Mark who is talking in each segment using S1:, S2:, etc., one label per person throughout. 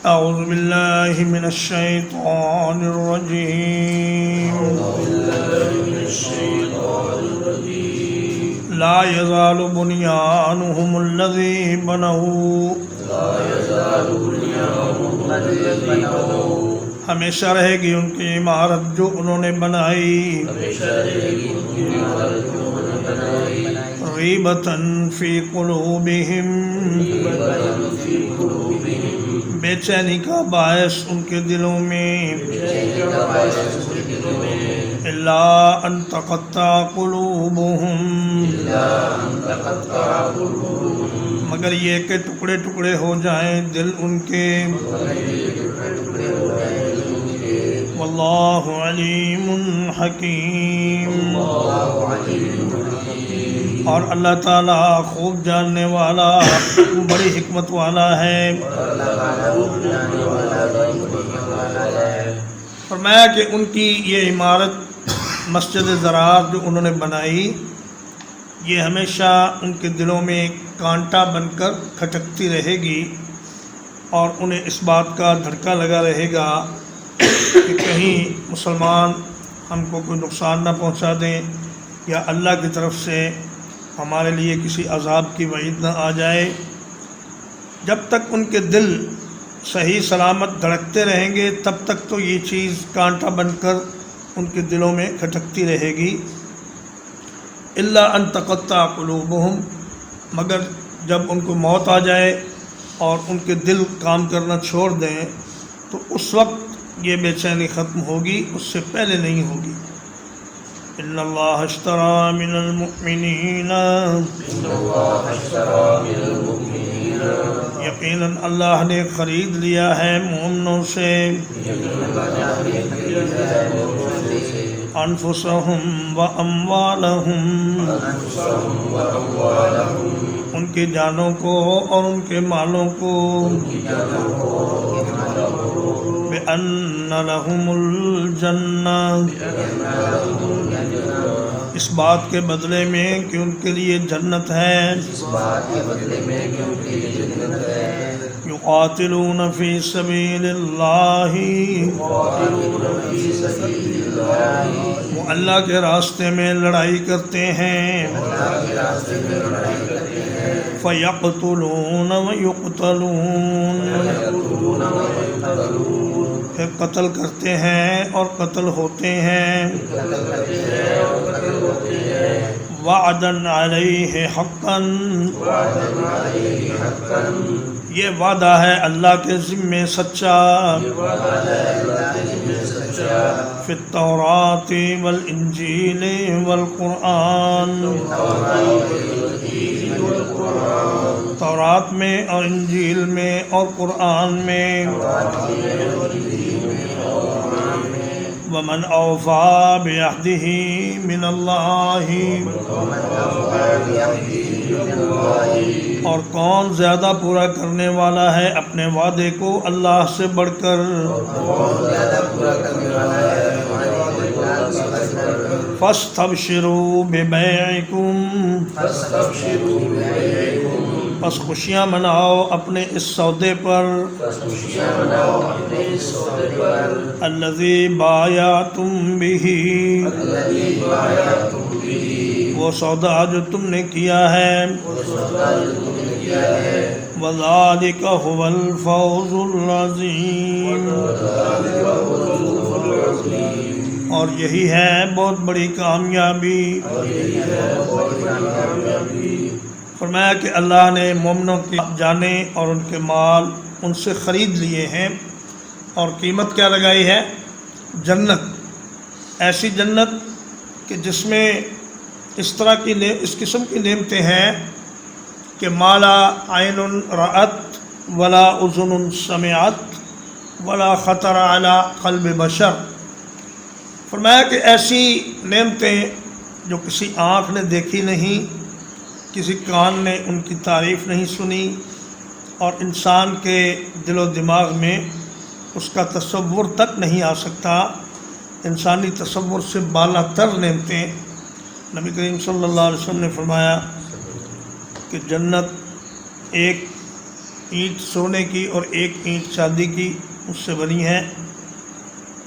S1: أعوذ بالله من الشيطان الرجيم لا يزال بنيانهم الذي بنوا ہمیشہ رہے گی ان کی عمارت جو انہوں نے بنائی ریبتاً فی قلوبہم بے چینی کا باعث ان کے دلوں میں الا ان تقطع قلوبہم مگر یہ کہ ٹکڑے ٹکڑے ہو جائیں دل ان کے واللہ علیم حکیم اور اللہ تعالیٰ خوب جاننے والا بڑی حکمت والا ہے۔ فرمایا کہ ان کی یہ عمارت مسجد ضرار جو انہوں نے بنائی یہ ہمیشہ ان کے دلوں میں ایک کانٹا بن کر کھٹکتی رہے گی اور انہیں اس بات کا دھڑکا لگا رہے گا کہ کہیں مسلمان ہم کو کوئی نقصان نہ پہنچا دیں یا اللہ کی طرف سے ہمارے لیے کسی عذاب کی وعید نہ آ جائے۔ جب تک ان کے دل صحیح سلامت دھڑکتے رہیں گے تب تک تو یہ چیز کانٹا بن کر ان کے دلوں میں کھٹکتی رہے گی۔ الا ان تقطع قلوبہم مگر جب ان کو موت آ جائے اور ان کے دل کام کرنا چھوڑ دیں تو اس وقت یہ بے چینی ختم ہوگی، اس سے پہلے نہیں ہوگی۔ ان اللہ اشتری من المؤمنین یقیناً اللہ نے خرید لیا ہے مومنوں سے انفسہم و اموالہم ان کی جانوں کو اور ان کے مالوں کو بِأَنَّ لَهُمُ الْجَنَّةَ اس بات کے بدلے میں کہ ان کے لیے جنت ہے۔ یقاتلون فی سبیل اللہ وہ اللہ کے راستے میں لڑائی کرتے ہیں۔ فَيَقْتُلُونَ وَيُقْتَلُونَ پھر قتل کرتے ہیں اور قتل ہوتے ہیں۔ وعداً علیہ حقاً یہ وعدہ ہے اللہ کے ذمے سچا۔ فی التوراۃ والانجیل والقرآن تورات میں اور انجیل میں اور قرآن میں۔ ومن اوفی بعہدہ من اللہ اور کون زیادہ پورا کرنے والا ہے اپنے وعدے کو اللہ سے بڑھ کر۔ فاستبشروا ببیعکم پس خوشیاں مناؤ اپنے اس سودے پر۔ الذی بایعتم بہ وہ سودا جو تم نے کیا ہے۔ وذالک ھو الفوز العظیم اور یہی ہے بہت بڑی کامیابی۔ فرمایا کہ اللہ نے مومنوں کی جانیں اور ان کے مال ان سے خرید لیے ہیں اور قیمت کیا لگائی ہے؟ جنت، ایسی جنت کہ جس میں اس طرح کی اس قسم کی نعمتیں ہیں کہ ما لا عین رأت ولا اذن سمعت ولا خطر علی قلب بشر۔ فرمایا کہ ایسی نعمتیں جو کسی آنکھ نے دیکھی نہیں، کسی کان نے ان کی تعریف نہیں سنی اور انسان کے دل و دماغ میں اس کا تصور تک نہیں آ سکتا، انسانی تصور سے بالا تر نعمتیں۔ نبی کریم صلی اللہ علیہ وسلم نے فرمایا کہ جنت ایک اینٹ سونے کی اور ایک اینٹ چاندی کی اس سے بنی ہے،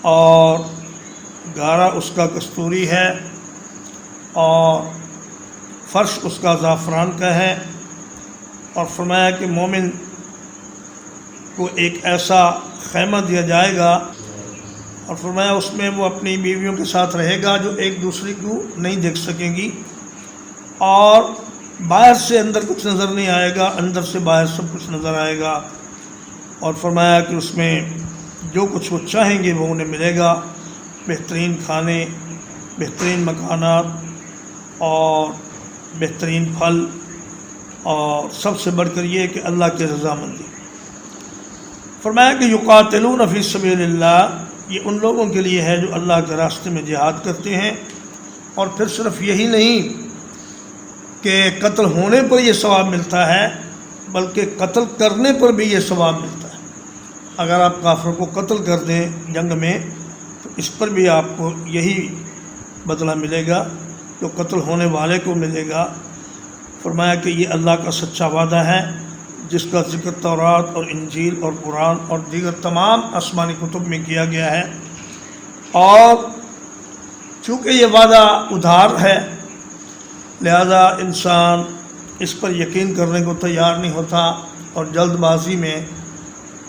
S1: اور گارا اس کا کستوری ہے، اور فرش اس کا زعفران کا ہے۔ اور فرمایا کہ مومن کو ایک ایسا خیمہ دیا جائے گا، اور فرمایا اس میں وہ اپنی بیویوں کے ساتھ رہے گا جو ایک دوسرے کو نہیں دیکھ سکیں گی، اور باہر سے اندر کچھ نظر نہیں آئے گا، اندر سے باہر سب کچھ نظر آئے گا۔ اور فرمایا کہ اس میں جو کچھ وہ چاہیں گے وہ انہیں ملے گا، بہترین کھانے، بہترین مکانات اور بہترین پھل، اور سب سے بڑھ کر یہ کہ اللہ کی رضامندی۔ فرمایا کہ یقاتلون فی سبیل اللہ، یہ ان لوگوں کے لیے ہے جو اللہ کے راستے میں جہاد کرتے ہیں، اور پھر صرف یہی نہیں کہ قتل ہونے پر یہ ثواب ملتا ہے، بلکہ قتل کرنے پر بھی یہ ثواب ملتا ہے۔ اگر آپ کافروں کو قتل کر دیں جنگ میں تو اس پر بھی آپ کو یہی بدلہ ملے گا جو قتل ہونے والے کو ملے گا۔ فرمایا کہ یہ اللہ کا سچا وعدہ ہے جس کا ذکر تورات اور انجیل اور قرآن اور دیگر تمام آسمانی کتب میں کیا گیا ہے، اور چونکہ یہ وعدہ ادھار ہے لہذا انسان اس پر یقین کرنے کو تیار نہیں ہوتا، اور جلد بازی میں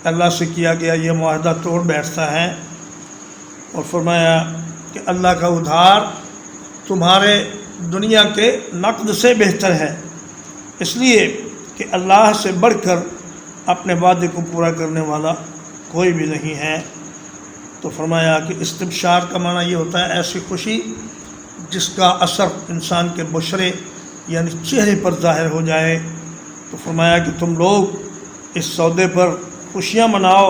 S1: اللہ سے کیا گیا یہ معاہدہ توڑ بیٹھتا ہے۔ اور فرمایا کہ اللہ کا ادھار تمہارے دنیا کے نقد سے بہتر ہے، اس لیے کہ اللہ سے بڑھ کر اپنے وعدے کو پورا کرنے والا کوئی بھی نہیں ہے۔ تو فرمایا کہ استبشار کا معنی یہ ہوتا ہے ایسی خوشی جس کا اثر انسان کے بشرے یعنی چہرے پر ظاہر ہو جائے۔ تو فرمایا کہ تم لوگ اس سودے پر خوشیاں مناؤ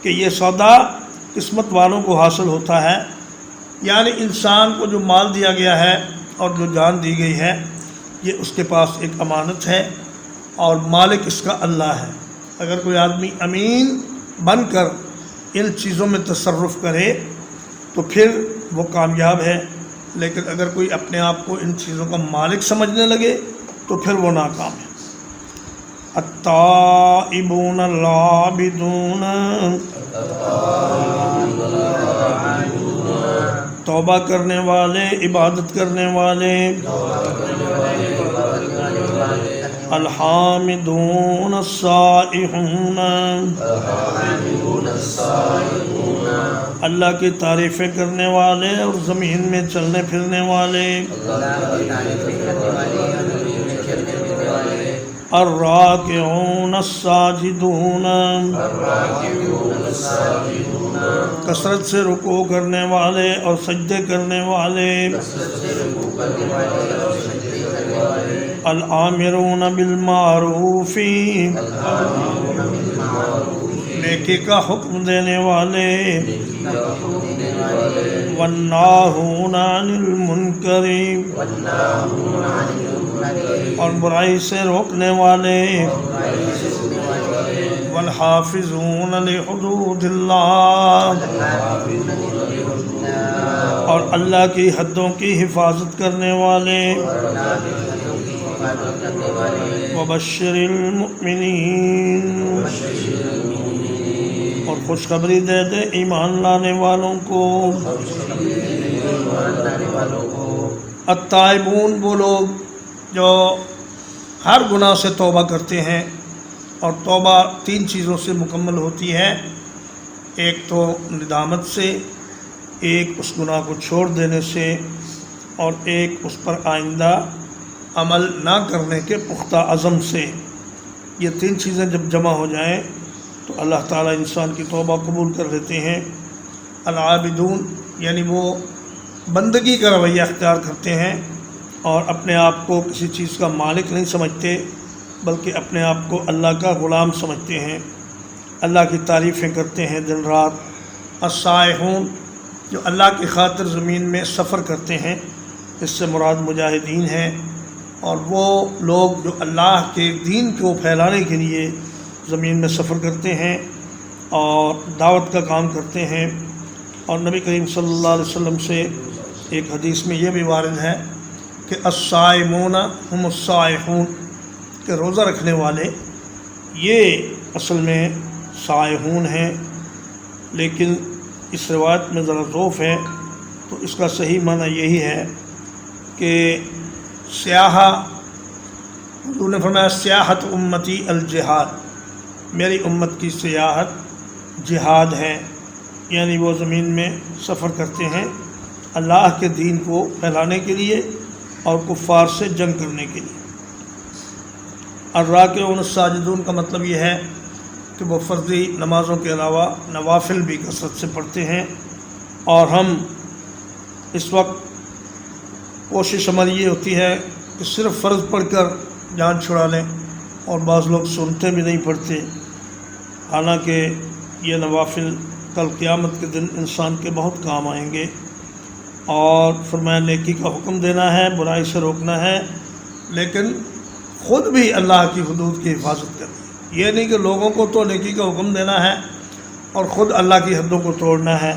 S1: کہ یہ سودا قسمت والوں کو حاصل ہوتا ہے، یعنی انسان کو جو مال دیا گیا ہے اور جو جان دی گئی ہے یہ اس کے پاس ایک امانت ہے، اور مالک اس کا اللہ ہے۔ اگر کوئی آدمی امین بن کر ان چیزوں میں تصرف کرے تو پھر وہ کامیاب ہے، لیکن اگر کوئی اپنے آپ کو ان چیزوں کا مالک سمجھنے لگے تو پھر وہ ناکام ہے۔ التائبون العابدون، توبہ کرنے والے، عبادت کرنے والے، الحامدون السائحون، اللہ کی تعریفیں کرنے والے اور زمین میں چلنے پھرنے والے، الراکعون الساجدون، کثرت سے رکوع کرنے والے اور سجدے کرنے والے، الآمرون بالمعروف، نیکی کا حکم دینے والے، والناہون عن المنکر، اور برائی سے روکنے والے، والحافظون لحدود اللہ، اور اللہ کی حدوں کی حفاظت کرنے والے، وبشر المؤمنین، اور خوشخبری دے دے ایمان لانے والوں کو۔ التائبون وہ لوگ جو ہر گناہ سے توبہ کرتے ہیں، اور توبہ 3 چیزوں سے مکمل ہوتی ہے، ایک تو ندامت سے، ایک اس گناہ کو چھوڑ دینے سے، اور ایک اس پر آئندہ عمل نہ کرنے کے پختہ عزم سے۔ یہ 3 چیزیں جب جمع ہو جائیں تو اللہ تعالیٰ انسان کی توبہ قبول کر لیتے ہیں۔ العابدون یعنی وہ بندگی کا رویہ اختیار کرتے ہیں اور اپنے آپ کو کسی چیز کا مالک نہیں سمجھتے، بلکہ اپنے آپ کو اللہ کا غلام سمجھتے ہیں، اللہ کی تعریفیں کرتے ہیں دن رات۔ السائحون جو اللہ کی خاطر زمین میں سفر کرتے ہیں، اس سے مراد مجاہدین ہیں، اور وہ لوگ جو اللہ کے دین کو پھیلانے کے لیے زمین میں سفر کرتے ہیں اور دعوت کا کام کرتے ہیں۔ اور نبی کریم صلی اللہ علیہ وسلم سے ایک حدیث میں یہ بھی وارد ہے کہ الصائمون ہم الصائحون، کہ روزہ رکھنے والے یہ اصل میں سائحون ہیں، لیکن اس روایت میں ذرا ضعف ہے، تو اس کا صحیح معنی یہی ہے کہ سیاحہ، حضور نے فرمایا سیاحت امتی الجہاد، میری امت کی سیاحت جہاد ہے، یعنی وہ زمین میں سفر کرتے ہیں اللہ کے دین کو پھیلانے کے لیے اور کفار سے جنگ کرنے کے لیے۔ الراکعون الساجدون کا مطلب یہ ہے کہ وہ فرضی نمازوں کے علاوہ نوافل بھی کثرت سے پڑھتے ہیں، اور ہم اس وقت کوشش ہماری یہ ہوتی ہے کہ صرف فرض پڑھ کر جان چھڑا لیں، اور بعض لوگ سنتے بھی نہیں پڑھتے، حالانکہ یہ نوافل کل قیامت کے دن انسان کے بہت کام آئیں گے۔ اور فرمایا نیکی کا حکم دینا ہے، برائی سے روکنا ہے، لیکن خود بھی اللہ کی حدود کی حفاظت کرنی۔ یہ نہیں کہ لوگوں کو تو نیکی کا حکم دینا ہے اور خود اللہ کی حدوں کو توڑنا ہے۔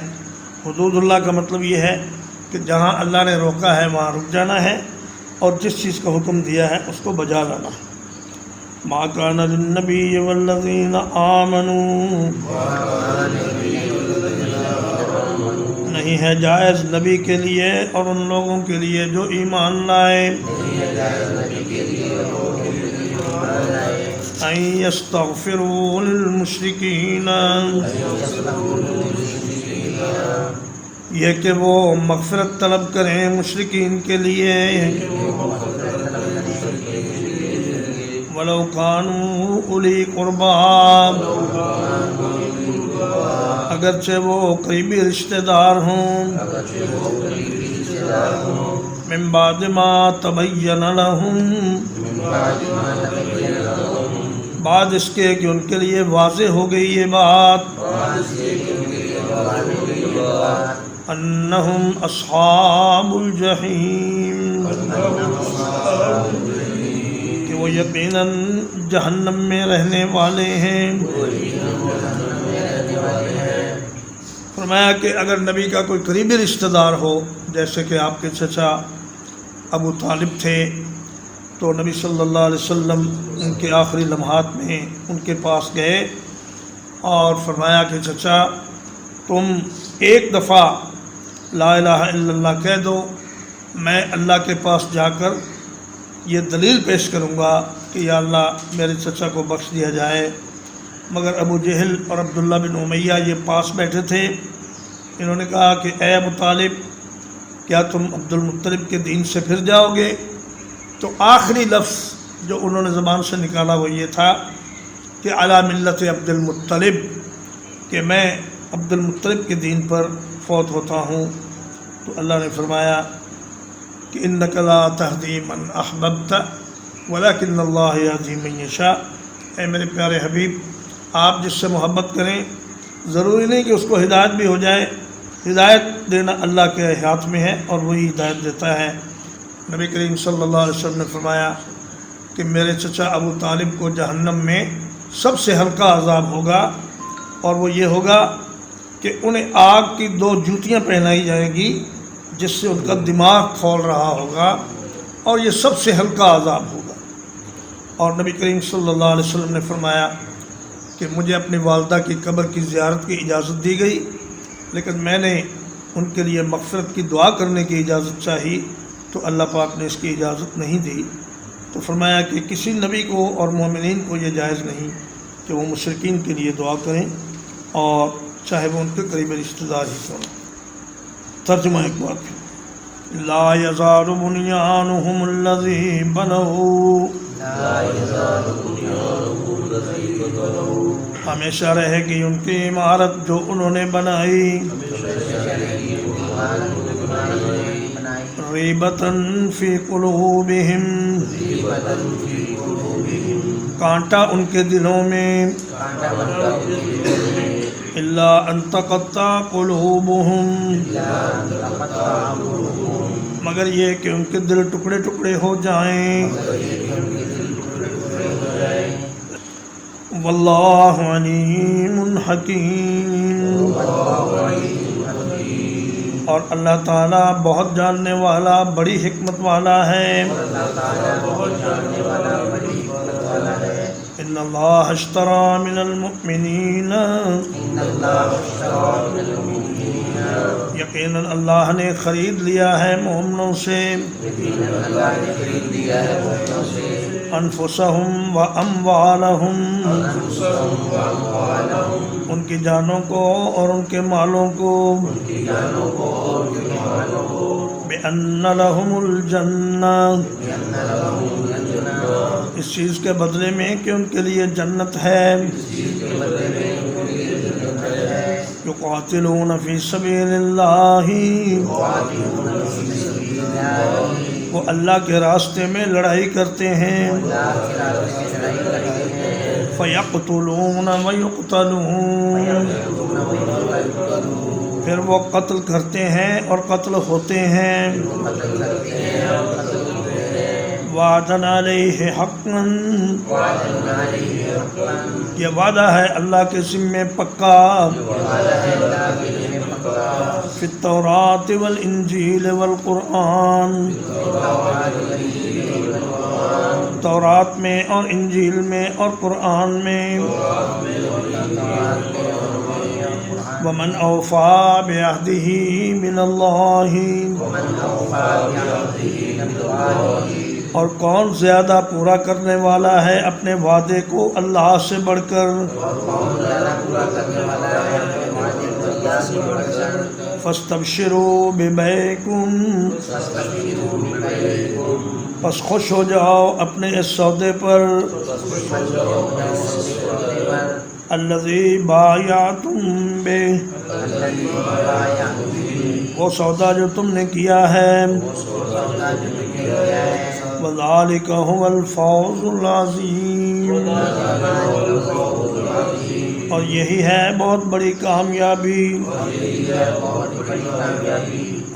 S1: حدود اللہ کا مطلب یہ ہے کہ جہاں اللہ نے روکا ہے وہاں رک جانا ہے، اور جس چیز کا حکم دیا ہے اس کو بجا لانا ہے۔ ما کان للنبی والذین آمنوا، نہیں ہے جائز نبی کے لیے اور ان لوگوں کے لیے جو ایمان لائے، ان یستغفروا للمشرکین، یہ کہ وہ مغفرت طلب کریں مشرکین کے لیے، ولو کانوا اولی قربا، اگرچہ وہ قریبی رشتہ دار ہوں، من بعد ما تبین لہم، بعد اس کے کہ ان کے لیے واضح ہو گئی یہ بات، انہم اصحاب الجحیم، کہ وہ یقیناً جہنم میں رہنے والے ہیں۔ فرمایا کہ اگر نبی کا کوئی قریبی رشتہ دار ہو، جیسے کہ آپ کے چچا ابو طالب تھے، تو نبی صلی اللہ علیہ وسلم ان کے آخری لمحات میں ان کے پاس گئے اور فرمایا کہ چچا تم ایک دفعہ لا الہ الا اللہ کہہ دو، میں اللہ کے پاس جا کر یہ دلیل پیش کروں گا کہ یا اللہ میرے چچا کو بخش دیا جائے۔ مگر ابو جہل اور عبداللہ بن امیہ یہ پاس بیٹھے تھے، انہوں نے کہا کہ اے ابو طالب، کیا تم عبد المطلب کے دین سے پھر جاؤ گے؟ تو آخری لفظ جو انہوں نے زبان سے نکالا وہ یہ تھا کہ علی ملت عبد المطلب، کہ میں عبد المطلب کے دین پر فوت ہوتا ہوں۔ تو اللہ نے فرمایا کہ انک لا تہدی من احببت ولکن اللہ یہدی من یشاء، اے میرے پیارے حبیب، آپ جس سے محبت کریں ضروری نہیں کہ اس کو ہدایت بھی ہو جائے، ہدایت دینا اللہ کے ہاتھ میں ہے اور وہی ہدایت دیتا ہے۔ نبی کریم صلی اللہ علیہ وسلم نے فرمایا کہ میرے چچا ابو طالب کو جہنم میں سب سے ہلکا عذاب ہوگا، اور وہ یہ ہوگا کہ انہیں آگ کی 2 جوتیاں پہنائی جائیں گی جس سے ان کا دماغ کھول رہا ہوگا، اور یہ سب سے ہلکا عذاب ہوگا۔ اور نبی کریم صلی اللہ علیہ وسلم نے فرمایا کہ مجھے اپنی والدہ کی قبر کی زیارت کی اجازت دی گئی، لیکن میں نے ان کے لیے مغفرت کی دعا کرنے کی اجازت چاہی تو اللہ پاک نے اس کی اجازت نہیں دی۔ تو فرمایا کہ کسی نبی کو اور مومنین کو یہ جائز نہیں کہ وہ مشرکین کے لیے دعا کریں، اور چاہے وہ ان کے قریبی رشتہ دار ہی کیوں نہ۔ ترجمہ ایک بار پھر، لا یزال بنیانہم الذی بنوا، ہمیشہ رہے گی ان کی عمارت جو انہوں نے بنائی، ریبتاً فی قلوبہم، کانٹا ان کے دلوں میں، الا ان تقطع قلوبہم، مگر یہ کہ ان کے دل ٹکڑے ٹکڑے ہو جائیں۔ واللہ علیم حکیم، اور اللہ تعالیٰ بہت جاننے والا، بڑی حکمت والا ہے۔ ان ان اللہ اشترى من المؤمنین، یقیناً اللہ نے خرید لیا ہے مومنوں سے انفسہم و اموالہم، ان کی جانوں کو اور ان کے مالوں کو، بِأَنَّ لَهُمُ الْجَنَّةَ، اس چیز کے بدلے میں کہ ان کے لیے جنت ہے، یقاتلون فی سبیل اللہ، وہ اللہ کے راستے میں لڑائی کرتے ہیں، فیقتلون ویقتلون، پھر وہ قتل کرتے ہیں اور قتل ہوتے ہیں، وعدن علیہ حقا، یہ وعدہ ہے اللہ کے ذمے پکا، فی التوراۃ والانجیل والقرآن، تورات میں اور انجیل میں اور قرآن میں، ومن اوفی بعہدہ من اللہ، اور کون زیادہ پورا کرنے والا ہے اپنے وعدے کو اللہ سے بڑھ کر، فاستبشروا ببیعکم، پس خوش ہو جاؤ اپنے اس سودے پر، الذی بایعتم بہ، وہ سودا جو تم نے کیا ہے، وذالک هو الفوز العظیم، اور یہی ہے بہت بڑی کامیابی،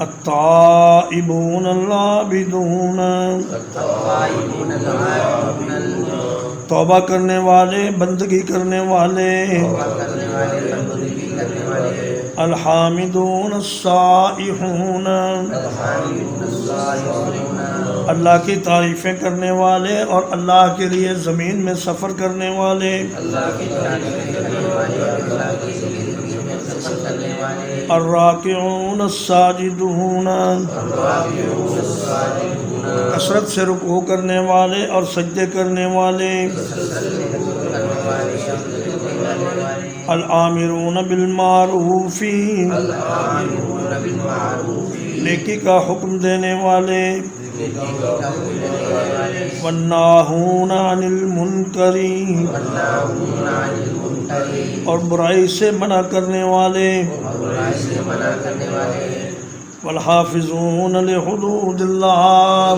S1: التائبون العابدون، توبہ کرنے والے، بندگی کرنے والے، الحامدون السائحون، اللہ کی تعریفیں کرنے والے اور اللہ کے لیے زمین میں سفر کرنے والے، الراکعون الساجدون، کثرت سے رکوع کرنے والے اور سجدے کرنے والے، الآمرون بالمعروف، نیکی کا حکم دینے والے، والناہون عن المنکر، اور برائی سے منع کرنے والے، والحافظون لحدود اللہ،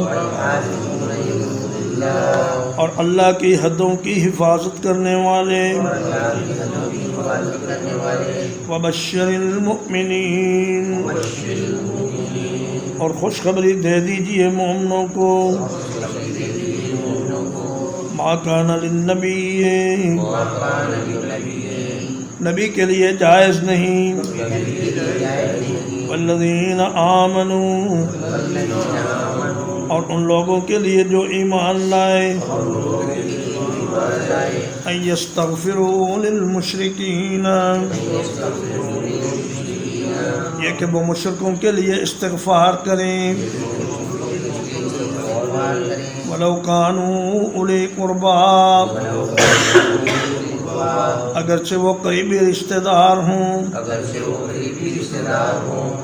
S1: اور اللہ کی حدوں کی حفاظت کرنے والے، وبشر المؤمنین، اور خوشخبری دے دیجئے مومنوں کو، ما کان للنبی، نبی کے لیے جائز نہیں، والذین آمنوا، اور ان لوگوں کے لیے جو ایمان لائے، ان یستغفروا للمشرکین، یہ کہ وہ مشرکوں کے لیے استغفار کریں، ولو کانوا اولی قربا، اگرچہ وہ قریبی رشتہ دار ہوں،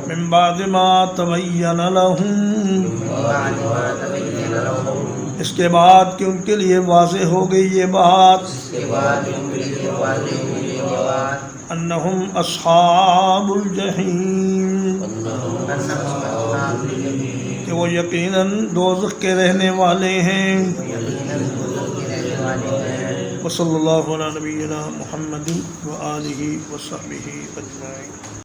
S1: من بعد ما تبین لہم، اس کے بعد کہ ان کے لیے واضح ہو گئی یہ بات، انہم اصحاب الجحیم، کہ وہ یقیناً دوزخ کے رہنے والے ہیں، وصلی اللہ علی نبینا محمد وآلہ وصحبہ اجمعین۔